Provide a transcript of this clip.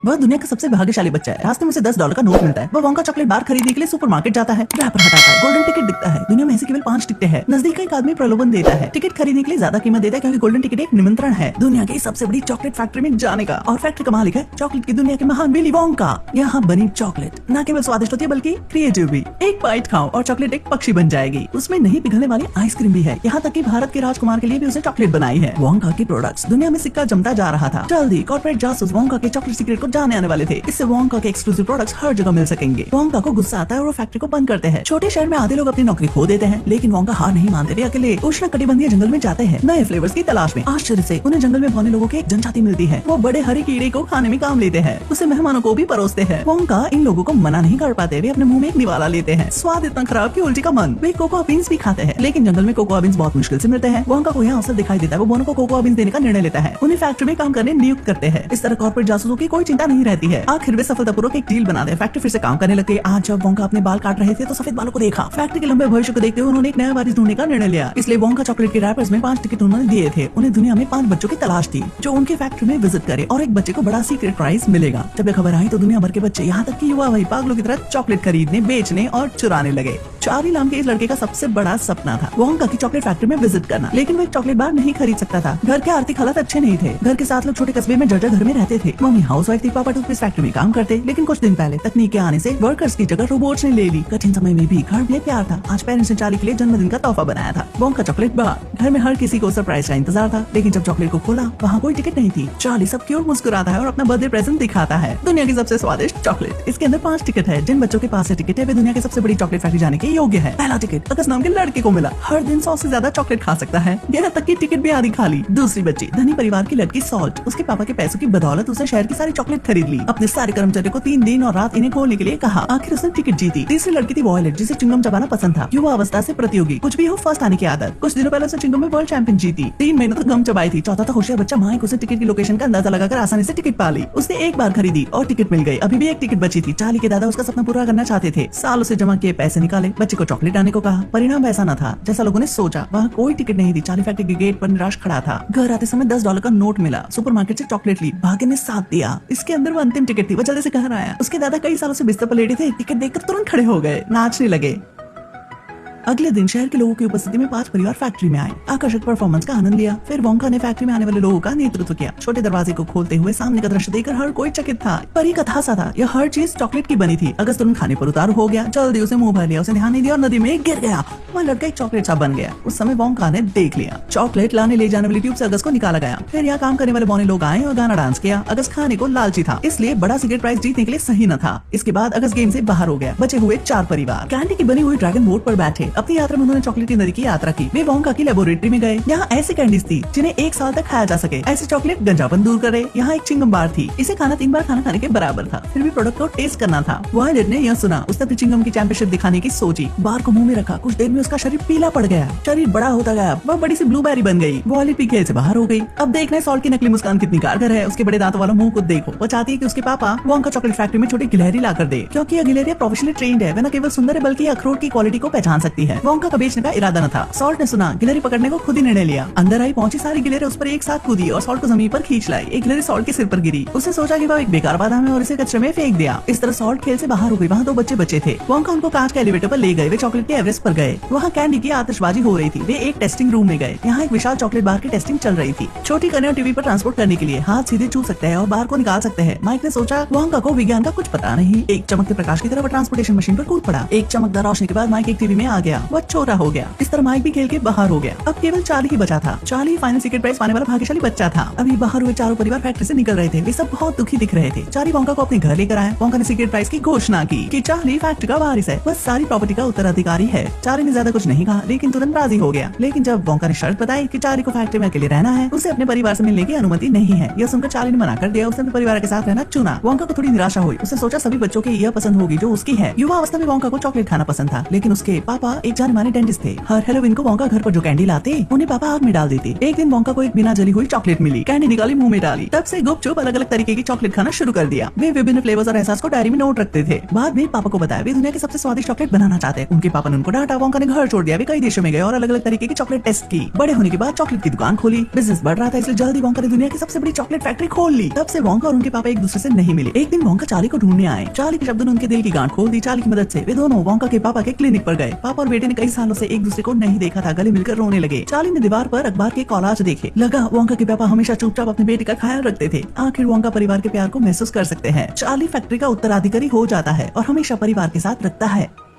वह दुनिया का सबसे भाग्यशाली बच्चा है। रास्ते में उसे $10 का नोट मिलता है। वह वोंका चॉकलेट बार खरीदने के लिए सुपरमार्केट जाता है। रैपर हटाता है, गोल्डन टिकट दिखता है। दुनिया में ऐसी केवल 5 टिकटें हैं। नजदीक का एक आदमी प्रलोभन देता है, टिकट खरीदने के लिए ज्यादा कीमत देता है क्योंकि गोल्डन टिकट एक निमंत्रण है दुनिया की सबसे बड़ी चॉकलेट फैक्ट्री में जाने का। और फैक्ट्री का मालिक है चॉकलेट की दुनिया के महान विली वोंका। यहाँ बनी चॉकलेट न केवल स्वादिष्ट होती है बल्कि क्रिएटिव भी। एक बाइट खाओ और चॉकलेट एक पक्षी बन जाएगी। उसमें नहीं पिघलने वाली आइसक्रीम भी है। यहाँ तक कि भारत के राजकुमार के लिए भी उसने चॉकलेट बनाई है। वोंका की प्रोडक्ट्स दुनिया में सिक्का जमता जा रहा था। जल्दी कॉर्पोरेट जासूस वोंका के चॉकलेट सीक्रेट को जानने आने वाले थे। इससे वोंका के एक्सक्लूसिव प्रोडक्ट्स हर जगह मिल सकेंगे। वोंका को गुस्सा आता है और वो फैक्ट्री को बंद करते हैं। छोटे शहर में आधे लोग अपनी नौकरी खो देते हैं, लेकिन वोंका हार नहीं मानते। वे अकेले उष्णकटिबंधीय जंगल में जाते हैं नए फ्लेवर्स की तलाश में। आश्चर्य से उन्हें जंगल में भौने लोगों की एक जनजाति मिलती है। वो बड़े हरे कीड़े को खाने में काम लेते हैं, उसे मेहमानों को भी परोसते हैं। वोंका इन लोगों को मना नहीं कर पाते। वे अपने मुंह में एक निवाला लेते हैं। स्वाद इतना खराब कि उल्टी का मन। वे कोकोआ बीन्स भी खाते हैं, लेकिन जंगल में कोकोआ बीन्स बहुत मुश्किल से मिलते हैं। वोंका को यहाँ अवसर दिखाई देता है। वो बोनो को कोकोआ बीन्स देने का निर्णय लेता है। उन्हें फैक्ट्री में काम करने नियुक्त करते हैं। इस तरह कॉर्पोरेट जासूसों की कोई चिंता नहीं रहती है। आखिर वे सफलतापूर्वक एक डील बनाते हैं। फैक्ट्री फिर से काम करने लगे। आज जब वोंका अपने बाल काट रहे थे तो सफेद बालों को देखा। फैक्ट्री के लंबे भविष्य को देखते हुए उन्होंने एक नया वारिस ढूंढने का निर्णय लिया। इसलिए वोंका चॉकलेट के रैपर्स में 5 टिकट उन्होंने दिए थे। उन्हें दुनिया में 5 बच्चों की तलाश थी जो उनके फैक्ट्री में विजिट करे और एक बच्चे को बड़ा सीक्रेट प्राइज मिलेगा। जब ये खबर आई तो दुनिया भर के बच्चे यहाँ तक कि युवा वही पागलों की तरह चॉकलेट खरीदने, बेचने और चुराने लगे। चार्ली नाम के इस लड़के का सबसे बड़ा सपना था वोंका की चॉकलेट फैक्ट्री में विजिट करना, लेकिन वो एक चॉकलेट बार नहीं खरीद सकता था। घर के आर्थिक हालात अच्छे नहीं थे। घर के 7 लोग छोटे कस्बे में जर्जर घर में रहते थे। मम्मी हाउसवाइफ थी, पापा टूथपेस्ट फैक्ट्री में काम करते। लेकिन कुछ दिन पहले तकनीक के आने से वर्कर्स की जगह रोबोट्स ने ले ली। कठिन समय में भी घर में प्यार था। आज पेरेंट्स ने चार्ली के लिए जन्मदिन का तोहफा बनाया था, वोंका चॉकलेट बार। घर में हर किसी को सरप्राइज का इंतजार था, लेकिन जब चॉकलेट को खोला वहाँ कोई टिकट नहीं थी। चार्ली सबकी ओर मुस्कुराता है और अपना बर्थडे प्रेजेंट दिखाता है, दुनिया की सबसे स्वादिष्ट चॉकलेट। इसके अंदर 5 टिकट है। जिन बच्चों के पास टिकट है वे दुनिया की सबसे बड़ी चॉकलेट फैक्ट्री जाने के योग्य है। पहला टिकट अगस्त नाम के लड़के को मिला। हर दिन 100 से ज्यादा चॉकलेट खा सकता है, यहाँ तक की टिकट भी आधी खा ली। दूसरी बच्ची धनी परिवार की लड़की सॉल्ट। उसके पापा के पैसों की बदौलत उसने शहर की सारी चॉकलेट खरीद ली। अपने सारे कर्मचारियों को 3 दिन और रात इन्हें खोलने के लिए कहा। आखिर उसने टिकट जीती। तीसरी लड़की थी वॉयलेट, जिसे चिंगम चबाना पसंद था। युवा अवस्था से प्रतियोगी, कुछ भी हो फर्स्ट आने की आदत। कुछ दिनों पहले उसने चिंगम में वर्ल्ड चैंपियन जीती। 3 महीनों तक गम चबाई थी। चौथा था होशियार बच्चा माइक। उसने टिकट की लोकेशन का अंदाजा लगाकर आसानी से टिकट पा ली। उसने एक बार खरीदी और टिकट मिल गई। अभी भी एक टिकट बची थी। चार्ली के दादा उसका सपना पूरा करना चाहते थे। सालों से जमा किए पैसे निकाले, बच्चे को चॉकलेट आने को कहा। परिणाम वैसा न था जैसा लोगों ने सोचा। वहाँ कोई टिकट नहीं थी। चार्ली फैक्ट्री के गेट पर निराश खड़ा था। घर आते समय $10 का नोट मिला। सुपरमार्केट से चॉकलेट ली। भाग्य ने साथ दिया। इसके अंदर वो अंतिम टिकट थी। वो जल्दी से घर आया। उसके दादा कई सालों से बिस्तर पर लेटे थे। टिकट देखकर तुरंत खड़े हो गए, नाचने लगे। अगले दिन शहर के लोगों की उपस्थिति में 5 परिवार फैक्ट्री में आए। आकर्षक परफॉर्मेंस का आनंद लिया। फिर वोंका ने फैक्ट्री में आने वाले लोगों का नेतृत्व किया। छोटे दरवाजे को खोलते हुए सामने का दृश्य देखकर हर कोई चकित था। परी कथा सा था। यह हर चीज चॉकलेट की बनी थी। अगस्त तुरंत खाने पर उतारू हो गया। जल्दी उसे मुंह भर लिया। उसे ध्यान नहीं दिया और नदी में गिर गया। वह लड़का एक चॉकलेट सा बन गया। उस समय वोंका ने देख लिया। चॉकलेट लाने ले जाने वाली ट्यूब से अगस्त को निकाला गया। फिर यहाँ काम करने वाले बौने लोग आए और गाना डांस किया। अगस्त खाने को लालची था, इसलिए बड़ा सिगरेट प्राइज जीतने के लिए सही न था। इसके बाद अगस्त गेम से बाहर हो गया। बचे हुए 4 परिवार कैंडी की बनी हुई ड्रैगन बोट पर बैठे। अपनी यात्रा में उन्होंने चॉकलेट की नदी की यात्रा की। वे वोंका की लेबोरेटरी में गए। यहाँ ऐसी कैंडीज थी जिन्हें 1 साल तक खाया जा सके। ऐसे चॉकलेट गंजापन दूर करे। यहाँ एक चिंगम बार थी। इसे खाना 3 बार खाना खाने के बराबर था। फिर भी प्रोडक्ट को टेस्ट करना था। वॉयलेट ने यह सुना। उसने अपनी चिंगम की चैंपियनशिप दिखाने की सोची। बार को मुंह में रखा। कुछ देर में उसका शरीर पीला पड़ गया। शरीर बड़ा होता गया। वह बड़ी सी ब्लूबेरी बन गई। वॉयलेट भी खेल से बाहर हो गई। अब देखना है सॉल्ट की नकली मुस्कान कितनी कारगर है। उसके बड़े दांतों वाला मुंह को देखो। वो चाहती है कि उसके पापा वोंका चॉकलेट फैक्ट्री में छोटी गिलहरी ला कर दे, क्योंकि यह गिलहरी प्रोफेशनली ट्रेंड है। वह न केवल सुंदर है बल्कि अखरोट की क्वालिटी को पहचान सकती है। वोंका का बेचने का इरादा न था। सॉल्ट ने सुना। गिलहरी पकड़ने को खुद ही निर्णय लिया। अंदर आई, पहुंची सारी गिलहरी उस पर एक साथ कूदी और सॉल्ट को जमीन पर खींच लाई। एक गिलहरी सॉल्ट के सिर पर गिरी। उसने सोचा कि वह एक बेकार बादाम है और इसे कचरे में फेंक दिया। इस तरह सॉल्ट खेल से बाहर हो गई। वहाँ 2 बच्चे बचे थे। वोंका उनको कांच के एलिवेटर पर ले गए। वे चॉकलेट के एवरेस्ट पर गए। वहाँ कैंडी की आतिशबाजी हो रही थी। वे एक टेस्टिंग रूम में गए। यहाँ एक विशाल चॉकलेट बार की टेस्टिंग चल रही थी। छोटी कन्या टीवी पर ट्रांसपोर्ट करने के लिए हाथ सीधे छू सकते हैं और बार को निकाल सकते हैं। माइक ने सोचा वोंका को विज्ञान का कुछ पता नहीं। एक चमकते प्रकाश की तरह ट्रांसपोर्टेशन मशीन पर कूद पड़ा। एक चमकदार रोशनी के बाद माइक एक टीवी में आ गया। वह छोटा हो गया। इस तरह माइक भी खेल के बाहर हो गया। अब केवल चार्ली ही बचा था। चार्ली फाइनल सीक्रेट प्राइज पाने वाला भाग्यशाली बच्चा था। अभी बाहर हुए 4 परिवार फैक्ट्री से निकल रहे थे। वे सब बहुत दुखी दिख रहे थे। चार्ली वोंका को अपने घर लेकर आया। वोंका ने सीक्रेट प्राइज की घोषणा की कि चार्ली फैक्ट्री का वारिस है। वह सारी प्रॉपर्टी का उत्तराधिकारी है। चार्ली ने ज्यादा कुछ नहीं कहा, लेकिन तुरंत राजी हो गया। लेकिन जब वोंका ने शर्त बताई कि चार्ली को फैक्ट्री में अकेले रहना है, उसे अपने परिवार से मिलने की अनुमति नहीं है, यह सुनकर चार्ली ने मना कर दिया। उसने अपने परिवार के साथ रहना चुना। वोंका को थोड़ी निराशा हुई। उसने सोचा सभी बच्चों की यह पसंद होगी जो उसकी है। युवा अवस्था में वोंका को चॉकलेट खाना पसंद था, लेकिन उसके पापा एक जाने माने डेंटिस्ट थे। हर हेलोवीन को वोंका घर पर जो कैंडी लाते उन्हें पापा आग में डाल देते। एक दिन वोंका को एक बिना जली हुई चॉकलेट मिली, कैंडी निकाली मुंह में डाली। तब से गुपचुप अलग अलग तरीके की चॉकलेट खाना शुरू कर दिया। वे विभिन्न फ्लेवर्स और एहसास को डायरी में नोट रखते थे। बाद में पापा को बताया वे दुनिया के सबसे स्वादिष्ट चॉकलेट बनाना चाहते हैं। उनके पापा ने उनको डांटा। वोंका ने घर छोड़ दिया। वे कई देशों में गए और अलग अलग तरीके की चॉकलेट टेस्ट की। बड़े होने के बाद चॉकलेट की दुकान खोली। बिजनेस बढ़ रहा था इसलिए जल्दी वोंका ने दुनिया की सबसे बड़ी चॉकलेट फैक्ट्री खोल ली। तब से वोंका और उनके पापा एक दूसरे से नहीं मिले। एक दिन वोंका चार्ली को ढूंढने आए। चार्ली के शब्दों ने उनके दिल की गांठ खोल दी। चार्ली की मदद से वे दोनों वोंका के पापा के क्लिनिक पर गए। पापा और बेटे ने कई सालों से एक दूसरे को नहीं देखा था। गले मिलकर रोने लगे। चार्ली ने दीवार पर अखबार के कॉलाज देखे। लगा वोंका के पापा हमेशा चुपचाप अपने बेटे का ख्याल रखते थे। आखिर वोंका परिवार के प्यार को महसूस कर सकते हैं। चार्ली फैक्ट्री का उत्तराधिकारी हो जाता है और हमेशा परिवार के साथ रखता है।